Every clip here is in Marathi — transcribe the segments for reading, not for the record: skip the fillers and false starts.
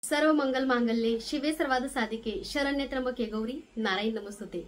सर्व मंगल मांगल्ये शिवे सर्वाद साधिके शरण्य त्र्यंबके गौरी नारायण नमस्तुते।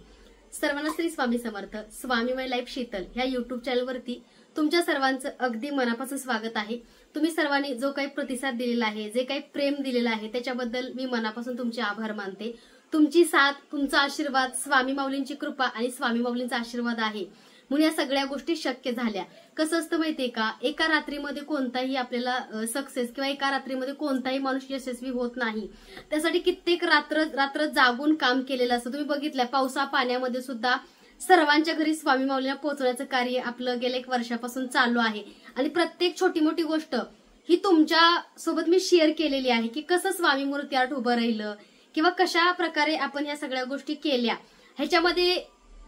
सर्वांना श्री स्वामी समर्थ। स्वामीमय लाईफ शीतल ह्या युट्यूब चॅनल वरती तुमच्या सर्वांचं अगदी मनापासून स्वागत आहे। तुम्ही सर्वांनी जो काही प्रतिसाद दिलेला आहे, जे काही प्रेम दिलेला आहे, त्याच्याबद्दल मी मनापासून तुमचे आभार मानते। तुमची साथ, तुमचा आशीर्वाद, स्वामी माऊलींची कृपा आणि स्वामी माऊलींचा आशीर्वाद आहे म्हणून या सगळ्या गोष्टी शक्य झाल्या। कसं असतं माहितीये का, एका रात्रीमध्ये कोणताही आपल्याला सक्सेस किंवा एका रात्रीमध्ये कोणताही माणूस यशस्वी होत नाही। त्यासाठी कित्येक रात्र जागून काम केलेलं असतं। तुम्ही बघितलं पावसा पाण्यामध्ये सुद्धा सर्वांच्या घरी स्वामी माऊलींना पोहोचवण्याचं कार्य आपलं गेल्या 1 वर्षापासून चालू आहे। आणि प्रत्येक छोटी मोठी गोष्ट ही तुमच्या सोबत मी शेअर केलेली आहे की कसं स्वामी मूर्ती आर्ट उभं राहिलं किंवा कशा प्रकारे आपण या सगळ्या गोष्टी केल्या। ह्याच्यामध्ये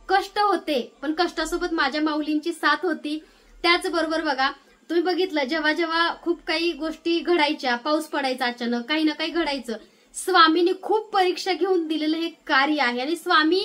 कष्ट होते, पण कष्टासोबत माझ्या माऊलींची साथ होती। त्याचबरोबर बघा, तुम्ही बघितलं जेव्हा जेव्हा खूप काही गोष्टी घडायच्या, पाऊस पडायचा अचानक, काही ना काही घडायचं, स्वामींनी खूप परीक्षा घेऊन दिलेलं हे कार्य आहे आणि स्वामी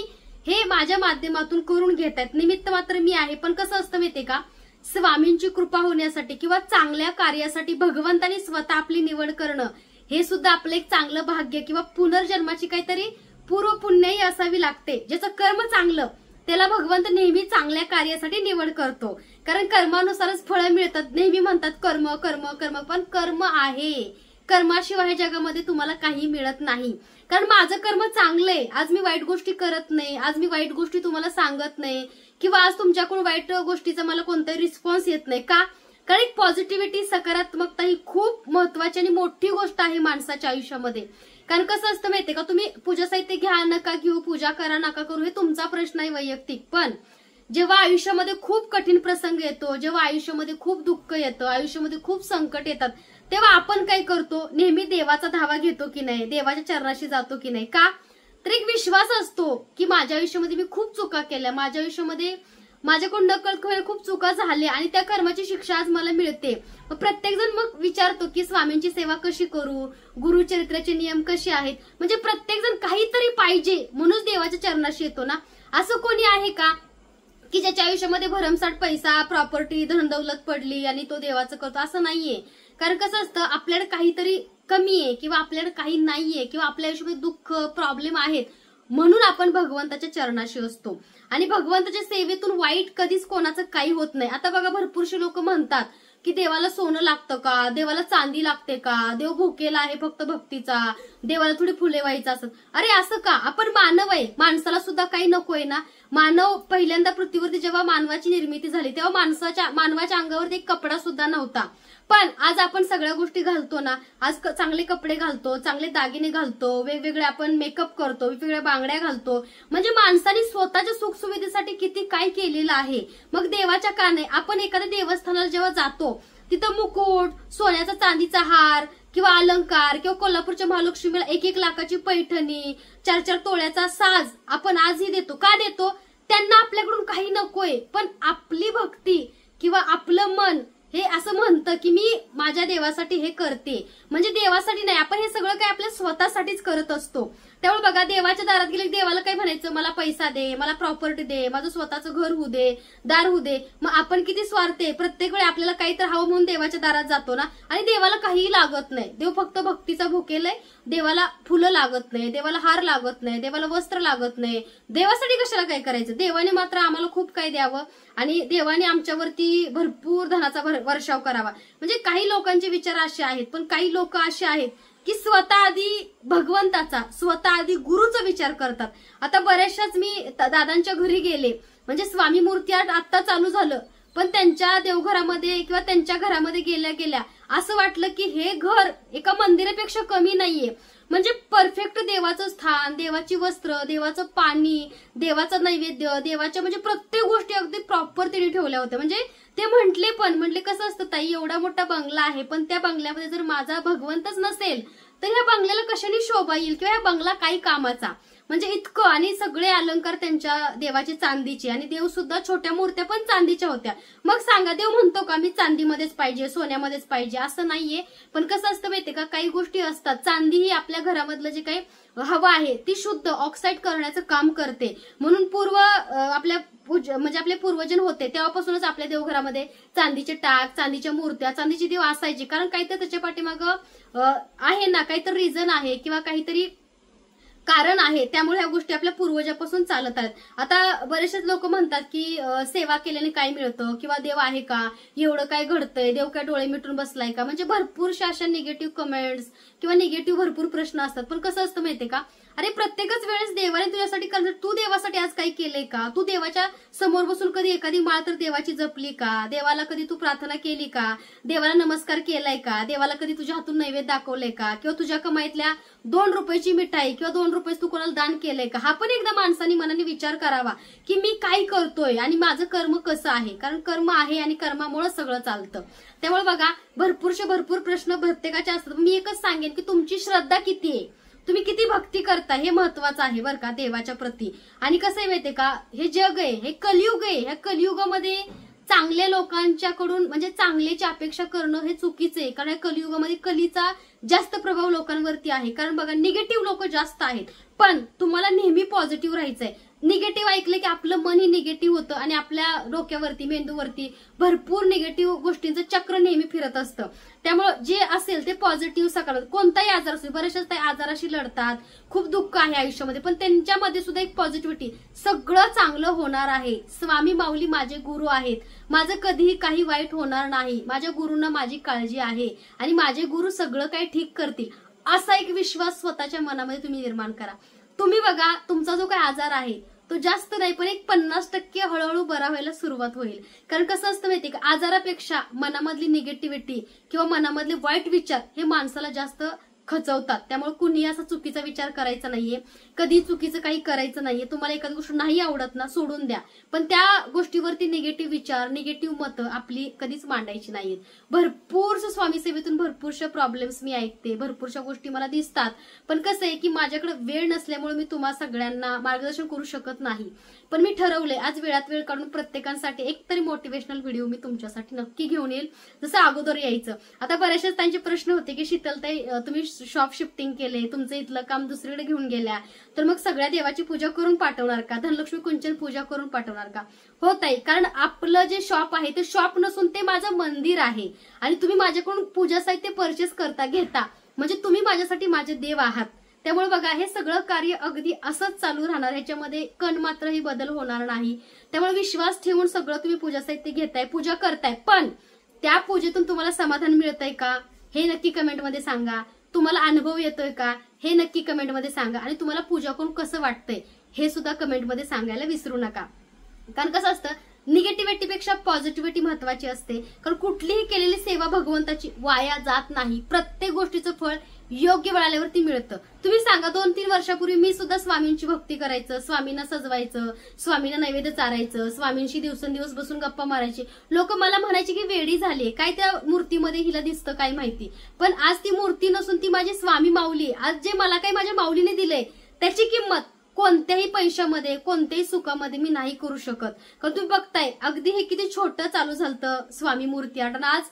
हे माझ्या माध्यमातून करून घेत आहेत। निमित्त मात्र मी आहे, पण कसं असतं माहितीये का, स्वामींची कृपा होण्यासाठी किंवा चांगल्या कार्यासाठी भगवंतानी स्वतः आपली निवड करणं हे सुद्धा आपलं एक चांगलं भाग्य किंवा पुनर्जन्माची काहीतरी पूर्व पुण्याही असावी लागते। ज्याचं कर्म चांगलं त्याला भगवंत नेहमी चांगल्या कार्यासाठी निवड करतो, कारण कर्मानुसारच फळं मिळतात। नेहमी म्हणतात कर्म कर्म कर्म, पण कर्म आहे, कर्माशिवाय या जगामध्ये तुम्हाला काही मिळत नाही। कारण माझं कर्म चांगलंय, आज मी वाईट गोष्टी करत नाही, आज मी वाईट गोष्टी तुम्हाला सांगत नाही किंवा आज तुमच्याकडून वाईट गोष्टीचा मला कोणताही रिस्पॉन्स येत नाही का, कारण एक पॉझिटिव्हिटी, सकारात्मकता ही खूप महत्वाची आणि मोठी गोष्ट आहे माणसाच्या आयुष्यामध्ये। कारण कसं असतं माहितीये का, तुम्ही पूजा साहित्य घ्या नका घेऊ, पूजा करा नका करू, हे तुमचा प्रश्न आहे वैयक्तिक, पण जेव्हा आयुष्यामध्ये खूप कठीण प्रसंग येतो, जेव्हा आयुष्यामध्ये खूप दुःख येतं, आयुष्यामध्ये खूप संकट येतात, तेव्हा आपण काय करतो, नेहमी देवाचा धावा घेतो की नाही, देवाच्या चरणाशी जातो की नाही का, तर एक विश्वास असतो की माझ्या आयुष्यामध्ये मी खूप चुका केल्या, माझ्या आयुष्यामध्ये माझ्याकडून नकळत खूप चुका झाल्या आणि त्या कर्माची शिक्षा आज मला मिळते। प्रत्येक जण मग विचारतो की स्वामींची सेवा कशी करू, गुरुचरित्राचे नियम कसे आहेत, म्हणजे प्रत्येक जण काहीतरी पाहिजे म्हणून देवाच्या चरणाशी येतो ना। असं कोणी आहे का की ज्याच्या आयुष्यामध्ये भरमसाठ पैसा, प्रॉपर्टी, धनदौलत पडली आणि तो देवाचं करतो, असं नाहीये। कारण कसं असतं, आपल्याकडे काहीतरी कमी आहे किंवा आपल्याकडे काही नाहीये किंवा आपल्या आयुष्यामध्ये दुःख, प्रॉब्लेम आहेत म्हणून आपण भगवंताच्या चरणाशी असतो आणि भगवंताच्या सेवेतून वाईट कधीच कोणाचं काही होत नाही। आता बघा, भरपूरशे लोक म्हणतात की देवाला सोनं लागतं का, देवाला चांदी लागते का, देव भुकेला आहे फक्त भक्तीचा, देवाला थोडी फुले व्हायचं असत। अरे असं का, आपण मानव आहे, माणसाला सुद्धा काही नकोय ना। मानव पहिल्यांदा पृथ्वीवरती जेव्हा मानवाची निर्मिती झाली तेव्हा मानवाच्या अंगावरती एक कपडा सुद्धा नव्हता, पण आज आपण सगळ्या गोष्टी घालतो ना, आज चांगले कपडे घालतो, चांगले दागिने घालतो, वेगवेगळे आपण मेकअप करतो, वेगवेगळ्या बांगड्या घालतो, म्हणजे माणसाने स्वतःच्या सुखसुविधेसाठी किती काय केलेलं आहे। मग देवाच्या का नाही, आपण एखाद्या देवस्थानाला जेव्हा जातो तिथं मुकुट, सोन्याचा चांदीचा हार किंवा अलंकार किंवा कोल्हापूरच्या महालक्ष्मीला 1-1 लाखाची पैठणी, 4-4 तोळ्याचा साज आपण आजही देतो का देतो, त्यांना आपल्याकडून काही नकोय, पण आपली भक्ती किंवा आपलं मन हे असं म्हणतं की मी माझ्या देवासाठी हे करते, म्हणजे देवासाठी नाही, आपण हे सगळं काही आपल्या स्वतःसाठीच करत असतो। त्यामुळे बघा, देवाच्या दारात गेले देवाला काय म्हणायचं, मला पैसा दे, मला प्रॉपर्टी दे, माझं स्वतःचं घर होऊ दे, दार होऊ दे। मग आपण किती स्वार्थी, प्रत्येक वेळी आपल्याला काहीतरी हवं म्हणून देवाच्या दारात जातो ना, आणि देवाला काहीही लागत नाही। देव फक्त भक्तीचा भुकेलाय, देवाला फुलं लागत नाही, देवाला हार लागत नाही, देवाला वस्त्र लागत नाही, देवासाठी कशाला काय करायचं। देवाने मात्र आम्हाला खूप काही द्यावं आणि देवाने आमच्यावरती भरपूर धनाचा वर्षाव करावा। म्हणजे काही लोकांचे विचार असे आहेत, पण काही लोक असे आहेत की स्वतः आधी भगवंताचा, स्वतः आधी गुरुचा विचार करतात। आता बऱ्याचशाच मी दादांच्या घरी गेले, म्हणजे स्वामी मूर्ती आर्ट आता चालू झालं, पण त्यांच्या देवघरामध्ये किंवा त्यांच्या घरामध्ये गेल्या असं वाटलं की हे घर एका मंदिरापेक्षा कमी नाहीये। म्हणजे परफेक्ट देवाचं स्थान, देवाची वस्त्र, देवाचं पाणी, देवाचा नैवेद्य, देवाच्या म्हणजे प्रत्येक गोष्टी अगदी प्रॉपर तिने ठेवल्या होत्या। म्हणजे ते म्हटले कसं असतं ताई, एवढा मोठा बंगला आहे, पण त्या बंगल्यामध्ये जर माझा भगवंतच नसेल तर ह्या बंगल्याला कशाने शोभा येईल किंवा ह्या बंगला काही कामाचा। म्हणजे इतकं, आणि सगळे अलंकार त्यांच्या देवाचे चांदीचे, आणि देव सुद्धा छोट्या मूर्त्या पण चांदीच्या होत्या. मग सांगा, देव म्हणतो का मी चांदीमध्येच पाहिजे, सोन्यामध्येच पाहिजे? असं नाहीये. पण कसं असतं माहितीये का, काही गोष्टी असतात, चांदी ही आपल्या घरामधलं जे काही हवा आहे ती शुद्ध ऑक्साईड करण्याचं काम करते. म्हणून आपल्या म्हणजे आपले पूर्वजन होते तेव्हापासूनच आपल्या देवघरामध्ये चांदीचे टाक, चांदीच्या मूर्त्या, चांदीचे देव असायचे. कारण काहीतरी त्याच्या पाठीमागं आहे ना, काहीतरी रिझन आहे किंवा काहीतरी कारण आहे, त्यामुळे ह्या गोष्टी आपल्या पूर्वजापासून चालत आहेत. आता बरेचसेच लोक म्हणतात की सेवा केल्याने काय मिळतं, किंवा देव आहे का, एवढं काय घडतंय, देव काय डोळे मिटून बसलाय का, म्हणजे भरपूरशा अशा निगेटिव्ह कमेंट्स किंवा निगेटिव्ह भरपूर प्रश्न असतात. पण कसं असतं माहितीये का, अरे प्रत्येकच वेळेस देवाने तुझ्यासाठी करणार, तू देवासाठी आज काही केलंय का? तू देवाच्या समोर बसून कधी एखादी माळ तर देवाची जपली का? देवाला कधी तू प्रार्थना केली का? देवाला नमस्कार केलाय का? देवाला कधी तुझ्या हातून नैवेद्य दाखवलंय का? किंवा तुझ्या कमाईतल्या 2 रुपयाची मिठाई किंवा 2 रुपये तू कोणाला दान केलंय का? हा पण एकदा माणसाने मनाने विचार करावा की मी काय करतोय आणि माझं कर्म कसं आहे. कारण कर्म आहे आणि कर्मामुळे सगळं चालतं. त्यामुळे बघा, भरपूर प्रश्न प्रत्येकाचे असतात. मी एकच सांगेन की तुमची श्रद्धा किती आहे, तुम्ही किती भक्ती करता, हे महत्वाचं आहे बरं का देवाच्या प्रती. आणि कसं आहे माहितीये का, हे जग आहे, हे कलियुग आहे. ह्या कलियुगामध्ये चांगल्या लोकांच्याकडून म्हणजे चांगल्याची अपेक्षा करणं हे चुकीचं आहे. कारण या कलियुगामध्ये कलीचा जास्त प्रभाव लोकांवरती आहे. कारण बघा, निगेटिव्ह लोक जास्त आहेत. पण तुम्हाला नेहमी पॉझिटिव्ह राहायचंय. निगेटिव्ह ऐकलं की आपलं मन ही निगेटिव्ह होतं आणि आपल्या डोक्यावरती, मेंदूवरती भरपूर निगेटिव्ह गोष्टींचं चक्र नेहमी फिरत असतं. त्यामुळे जे असेल ते पॉझिटिव्ह सकारात्मक. कोणताही आजार असतो, बरेचशाच त्या आजाराशी लढतात, खूप दुःख आहे आयुष्यामध्ये, पण त्यांच्यामध्ये सुद्धा एक पॉझिटिव्हिटी, सगळं चांगलं होणार आहे. स्वामी माऊली माझे गुरु आहेत, माझं कधीही काही वाईट होणार नाही, माझ्या गुरूंना माझी काळजी आहे आणि माझे गुरु सगळं काही ठीक करतील, असा एक विश्वास स्वतःच्या मनामध्ये तुम्ही निर्माण करा. तुम्ही बघा, तुमचा जो काही आजार आहे तो जास्त नाही, पण एक 50% हळूहळू बरा व्हायला सुरुवात होईल. कारण कसं असतं माहितीये का, आजारापेक्षा मनामधली निगेटिव्हिटी किंवा मनामधले वाईट विचार हे माणसाला जास्त खचवतात. त्यामुळे कुणी असा चुकीचा विचार करायचा नाहीये, कधी चुकीचं काही करायचं नाहीये. तुम्हाला एखादी गोष्ट नाही आवडत ना, सोडून द्या. पण त्या गोष्टीवरती निगेटिव्ह विचार, निगेटिव्ह मतं आपली कधीच मांडायची नाहीत. भरपूरशा स्वामी सेवेतून भरपूरशा प्रॉब्लेम्स मी ऐकते, भरपूरशा गोष्टी मला दिसतात. पण कसं आहे की माझ्याकडे वेळ नसल्यामुळे मी तुम्हा सगळ्यांना मार्गदर्शन करू शकत नाही. पण मी ठरवलंय आज वेळात वेळ काढून प्रत्येकांसाठी एकतरी मोटिवेशनल व्हिडिओ मी तुमच्यासाठी नक्की घेऊन येईल, जसं अगोदर यायचं. आता बरेचसेच त्यांचे प्रश्न होते की शीतलताई तुम्ही शॉप शिफ्टिंग केले, तुमचं इथलं काम दुसरीकडे घेऊन गेल्या, तर मग सगळ्या देवाची पूजा करून पाठवणार का, धनलक्ष्मी कुंचन पूजा करून पाठवणार का? होत आहे, कारण आपलं जे शॉप आहे ते शॉप नसून ते माझं मंदिर आहे आणि तुम्ही माझ्याकडून पूजा साहित्य परचेस करता, घेता, म्हणजे तुम्ही माझ्यासाठी माझे देव आहात. त्यामुळे बघा, हे सगळं कार्य अगदी असंच चालू राहणार, ह्याच्यामध्ये कण मात्रही बदल होणार नाही. त्यामुळे विश्वास ठेवून सगळं तुम्ही पूजा साहित्य घेताय, पूजा करताय, पण त्या पूजेतून तुम्हाला समाधान मिळतंय का हे नक्की कमेंटमध्ये सांगा. तुम्हाला अनुभव येतोय का हे नक्की कमेंटमध्ये सांगा. आणि तुम्हाला पूजा करून कसं वाटतंय हे सुद्धा कमेंटमध्ये सांगायला विसरू नका. कारण कसं असतं, निगेटिव्हिटीपेक्षा पॉझिटिव्हिटी महत्वाची असते. कारण कुठलीही केलेली सेवा भगवंताची वाया जात नाही. प्रत्येक गोष्टीचं फळ योग्य वेळाल्यावरती मिळतं. तुम्ही सांगा, 2-3 वर्षापूर्वी मी सुद्धा स्वामींची भक्ती करायचं, स्वामींना सजवायचं, स्वामींना नैवेद्य चारायचं, स्वामींशी दिवसेंदिवस बसून गप्पा मारायची. लोक मला म्हणायचे की वेडी झाली, काय त्या मूर्तीमध्ये हिला दिसतं काय माहिती. पण आज ती मूर्ती नसून ती माझी स्वामी माऊली. आज जे मला काही माझ्या माऊलीने दिलंय त्याची किंमत कोणत्याही पैशामध्ये, कोणत्याही सुखामध्ये मी नाही करू शकत. कारण तुम्ही बघताय, अगदी हे किती छोटं चालू झालं स्वामी मूर्ती आर्ट आणि आज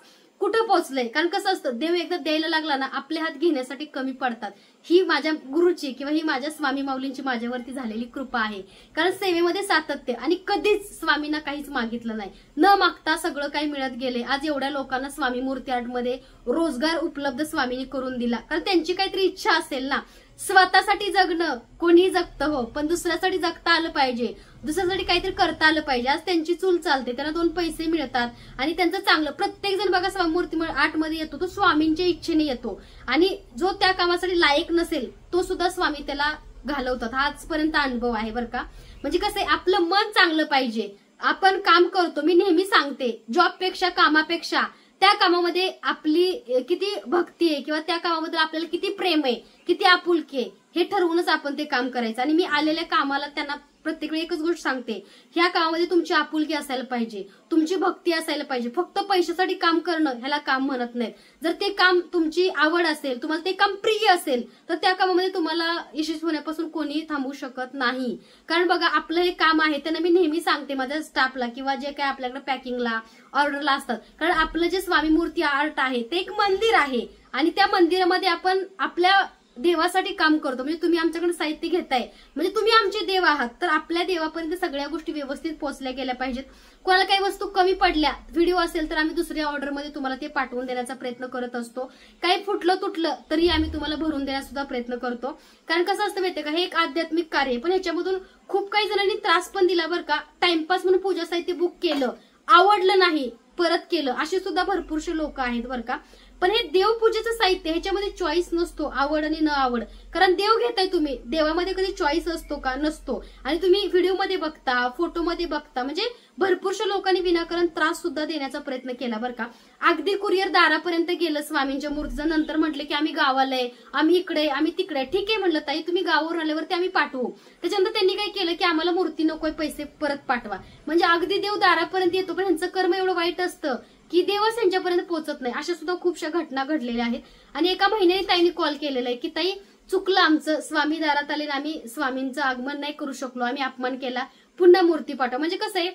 कुठं पोहोचलंय. कारण कसं असतं, देव एकदा द्यायला लागला ना, आपले हात घेण्यासाठी कमी पडतात. ही माझ्या गुरुची किंवा ही माझ्या स्वामी माऊलींची माझ्यावरती झालेली कृपा आहे. कारण सेवेमध्ये सातत्य आणि कधीच स्वामींना काहीच मागितलं नाही, न मागता सगळं काही मिळत गेले. आज एवढ्या लोकांना स्वामी मूर्ती आर्टमध्ये रोजगार उपलब्ध स्वामींनी करून दिला. कारण त्यांची काहीतरी इच्छा असेल ना, स्वतःसाठी जगणं कोणी जगतं हो, पण दुसऱ्यासाठी जगता आलं पाहिजे, दुसऱ्यासाठी काहीतरी करता आलं पाहिजे. आज त्यांची चूल चालते, त्यांना 2 पैसे मिळतात आणि त्यांचं चांगलं. प्रत्येक जण बघा स्वामी मूर्ती आर्टमध्ये येतो तो स्वामींच्या इच्छेने येतो आणि जो त्या कामासाठी लायक नसेल तो सुद्धा स्वामी त्याला घालवतात. हा आजपर्यंत अनुभव आहे बरं का. म्हणजे कसं आहे, आपलं मन चांगलं पाहिजे. आपण काम करतो, मी नेहमी सांगते, जॉबपेक्षा कामापेक्षा त्या कामामध्ये आपली किती भक्ती आहे किंवा त्या कामाबद्दल आपल्याला किती प्रेम आहे, किती आपुलकी आहे, हे ठरवूनच आपण ते काम करायचं. आणि मी आलेल्या कामाला त्यांना प्रत्येक वेळी एकच गोष्ट सांगते, ह्या कामामध्ये तुमची आपुलकी असायला पाहिजे, तुमची भक्ती असायला पाहिजे. फक्त पैशासाठी काम करणं ह्याला काम म्हणत नाहीत. जर ते काम तुमची आवड असेल, तुम्हाला ते काम प्रिय असेल, तर त्या कामामध्ये तुम्हाला यशस्वी होण्यापासून कोणीही थांबवू शकत नाही. कारण बघा, आपलं हे काम आहे, त्यांना मी नेहमी सांगते माझ्या स्टाफला किंवा जे काय आपल्याकडे पॅकिंगला ऑर्डरला असतात, कारण आपलं जे स्वामी मूर्ती आर्ट आहे ते एक मंदिर आहे आणि त्या मंदिरामध्ये आपण आपल्या देवासाठी काम करतो. म्हणजे तुम्ही आमच्याकडे साहित्य घेताय म्हणजे तुम्ही आमचे देव आहात, तर आपल्या देवापर्यंत सगळ्या गोष्टी व्यवस्थित पोहोचल्या गेल्या पाहिजेत. कोणाला काही वस्तू कमी पडल्या, व्हिडिओ असेल तर आम्ही दुसऱ्या ऑर्डरमध्ये तुम्हाला ते पाठवून देण्याचा प्रयत्न करत असतो. काही फुटलं तुटलं तरी आम्ही तुम्हाला भरून देण्याचा सुद्धा प्रयत्न करतो. कारण कसं असतं माहितीये का, हे एक आध्यात्मिक कार्य आहे, पण ह्याच्यामधून खूप काही जणांनी त्रास पण दिला बरं का. टाइमपास म्हणून पूजा साहित्य बुक केलं, आवडलं नाही, परत केलं, असे सुद्धा भरपूरशे लोक आहेत बरं का. पण हे देवपूजेचं साहित्य, ह्याच्यामध्ये चॉईस नसतो, आवड आणि न आवड. कारण देव घेताय तुम्ही, देवामध्ये कधी चॉईस असतो का? नसतो. आणि तुम्ही व्हिडिओमध्ये बघता, फोटोमध्ये बघता, म्हणजे भरपूरशा लोकांनी विनाकारण त्रास सुद्धा देण्याचा प्रयत्न केला बरं का. अगदी कुरिअर दारापर्यंत गेलं स्वामींच्या मूर्तीचं. नंतर म्हटले की आम्ही गावाला आहे, आम्ही इकडे, आम्ही तिकडे. ठीक आहे म्हणलं ताई, तुम्ही गावावर आल्यावरती आम्ही पाठवू. त्याच्यानंतर त्यांनी काय केलं की आम्हाला मूर्ती नकोय, पैसे परत पाठवा. म्हणजे अगदी देव दारापर्यंत येतो, पण ह्यांचं कर्म एवढं वाईट असतं की देवच त्यांच्यापर्यंत पोहोचत नाही. अशा सुद्धा खूपशा घटना घडलेल्या आहेत. आणि एका महिन्याने ताईने कॉल केलेला आहे की ताई, चुकलं आमचं, स्वामी दारात आले, आम्ही स्वामींचं आगमन नाही करू शकलो, आम्ही अपमान केला, पुन्हा मूर्ती पाठवा. म्हणजे कसं आहे,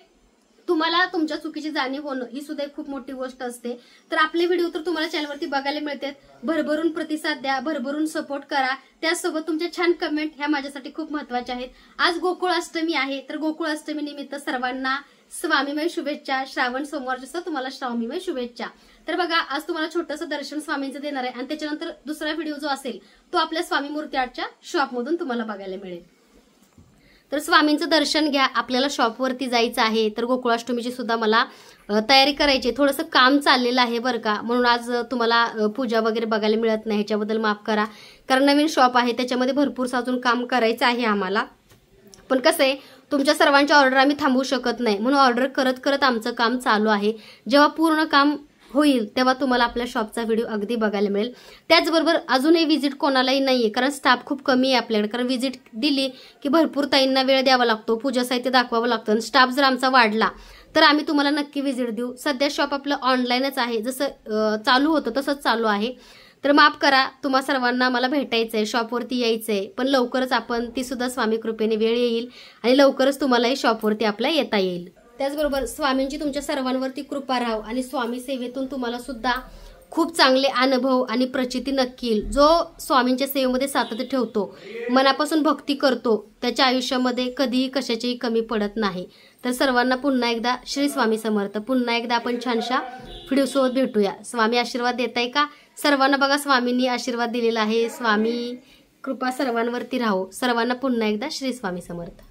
तुम्हाला तुमच्या चुकीची जाणीव होणं ही सुद्धा एक खूप मोठी गोष्ट असते. तर आपले व्हिडिओ तर तुम्हाला चॅनलवरती बघायला मिळतात. भरभरून प्रतिसाद द्या, भरभरून सपोर्ट करा. त्याचसोबत तुमच्या छान कमेंट ह्या माझ्यासाठी खूप महत्वाच्या आहेत. आज गोकुळ अष्टमी आहे, तर गोकुळ अष्टमी निमित्त सर्वांना स्वामीमय शुभेच्छा. श्रावण सोमवारच्या तुम्हाला स्वामीमय शुभेच्छा. तर बघा, आज तुम्हाला छोटंसं दर्शन स्वामींचं देणार आहे आणि त्याच्यानंतर दुसरा व्हिडिओ जो असेल तो आपल्या स्वामी मूर्ती आर्टच्या शॉपमधून तुम्हाला बघायला मिळेल. तर स्वामींचं दर्शन घ्या. आपल्याला शॉपवरती जायचं आहे, तर गोकुळाष्टमीची सुद्धा मला तयारी करायची. थोडंसं काम चाललेलं आहे बरं का, म्हणून आज तुम्हाला पूजा वगैरे बघायला मिळत नाही, ह्याच्याबद्दल माफ करा. कारण नवीन शॉप आहे, त्याच्यामध्ये भरपूरचं अजून काम करायचं आहे आम्हाला. पण कसं आहे, तुमच्या सर्वांच्या ऑर्डर आम्ही थांबवू शकत नाही, म्हणून ऑर्डर करत करत आमचं काम चालू आहे. जेव्हा पूर्ण काम होईल तेव्हा तुम्हाला आपल्या शॉपचा व्हिडिओ अगदी बघायला मिळेल. त्याचबरोबर अजूनही व्हिजिट कोणालाही नाहीये, कारण स्टाफ खूप कमी आहे आपल्याकडे. कारण व्हिजिट दिली की भरपूर ताईंना वेळ द्यावा लागतो, पूजा साहित्य दाखवावं लागतं. स्टाफ जर आमचा वाढला तर आम्ही तुम्हाला नक्की व्हिजिट देऊ. सध्या शॉप आपलं ऑनलाईनच आहे, जसं चालू होतं तसंच चालू आहे. तर माफ करा, तुम्हा सर्वांना मला भेटायचंय, शॉपवरती यायचंय, पण लवकरच आपण ती सुद्धा स्वामी कृपेने वेळ येईल आणि लवकरच तुम्हालाही शॉपवरती आपल्या येता येईल. त्याचबरोबर स्वामींची तुमच्या सर्वांवरती कृपा राहो आणि स्वामी सेवेतून तुम्हाला सुद्धा खूप चांगले अनुभव आणि प्रचिती नक्की येईल. जो स्वामींच्या सेवेमध्ये सातत्य ठेवतो, मनापासून भक्ती करतो, त्याच्या आयुष्यामध्ये कधीही कशाचीही कमी पडत नाही. तर सर्वांना पुन्हा एकदा श्री स्वामी समर्थ. पुन्हा एकदा आपण छानशा व्हिडिओसोबत भेटूया. स्वामी आशीर्वाद देताय का? सर्वांना बघा, स्वामींनी आशीर्वाद दिलेला आहे. स्वामी कृपा सर्वांवरती राहो. सर्वांना पुन्हा एकदा श्री स्वामी समर्थ.